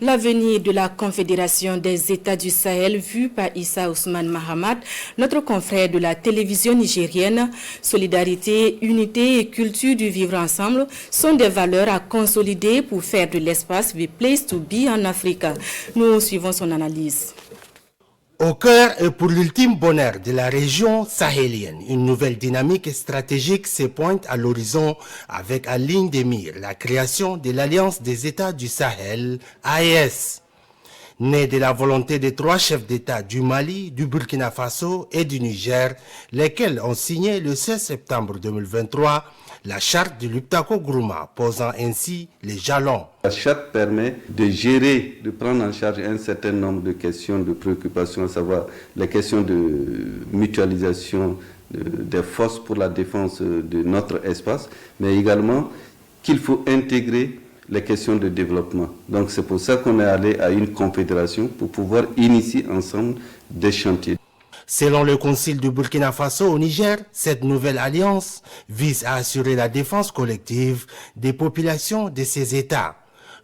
L'avenir de la Confédération des États du Sahel vu par Issa Ousmane Mahamat, notre confrère de la télévision nigérienne, solidarité, unité et culture du vivre ensemble sont des valeurs à consolider pour faire de l'espace the place to be en Afrique. Nous suivons son analyse. Au cœur et pour l'ultime bonheur de la région sahélienne, une nouvelle dynamique stratégique se pointe à l'horizon avec en ligne de mire la création de l'Alliance des États du Sahel, AES. Née de la volonté des 3 chefs d'État du Mali, du Burkina Faso et du Niger, lesquels ont signé le 16 septembre 2023 la charte de l'Uptako-Gourma, posant ainsi les jalons. La charte permet de gérer, de prendre en charge un certain nombre de questions, de préoccupations, à savoir les questions de mutualisation des forces pour la défense de notre espace, mais également qu'il faut intégrer les questions de développement. Donc c'est pour ça qu'on est allé à une confédération pour pouvoir initier ensemble des chantiers. Selon le Concile du Burkina Faso au Niger, cette nouvelle alliance vise à assurer la défense collective des populations de ces États,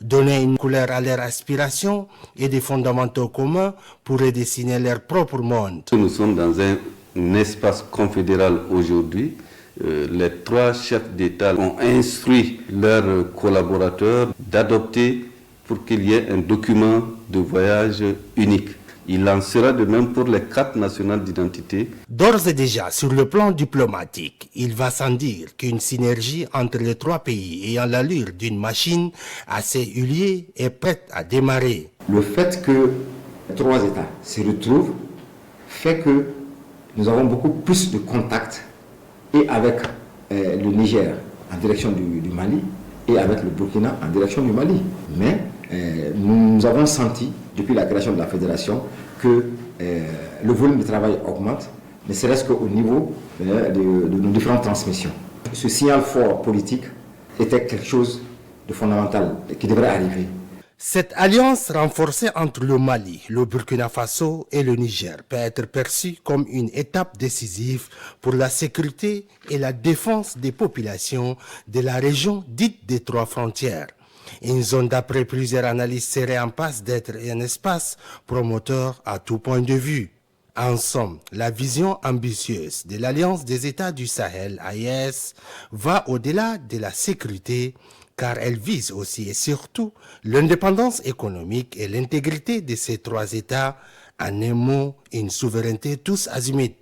donner une couleur à leurs aspirations et des fondamentaux communs pour redessiner leur propre monde. Nous sommes dans un espace confédéral aujourd'hui. Les 3 chefs d'État ont instruit leurs collaborateurs d'adopter pour qu'il y ait un document de voyage unique. Il en sera de même pour les cartes nationales d'identité. D'ores et déjà, sur le plan diplomatique, il va sans dire qu'une synergie entre les 3 pays ayant l'allure d'une machine assez huilée est prête à démarrer. Le fait que les 3 États se retrouvent fait que nous avons beaucoup plus de contacts et avec le Niger en direction du Mali et avec le Burkina en direction du Mali. Mais nous avons senti, depuis la création de la fédération, que le volume de travail augmente, ne serait-ce qu'au niveau de nos différentes transmissions. Ce signal fort politique était quelque chose de fondamental qui devrait arriver. Cette alliance renforcée entre le Mali, le Burkina Faso et le Niger peut être perçue comme une étape décisive pour la sécurité et la défense des populations de la région dite des 3 frontières. Une zone d'après plusieurs analyses serait en passe d'être un espace promoteur à tout point de vue. En somme, la vision ambitieuse de l'Alliance des États du Sahel, AES, va au-delà de la sécurité, car elle vise aussi et surtout l'indépendance économique et l'intégrité de ces 3 États, en un mot, une souveraineté tous azimuts.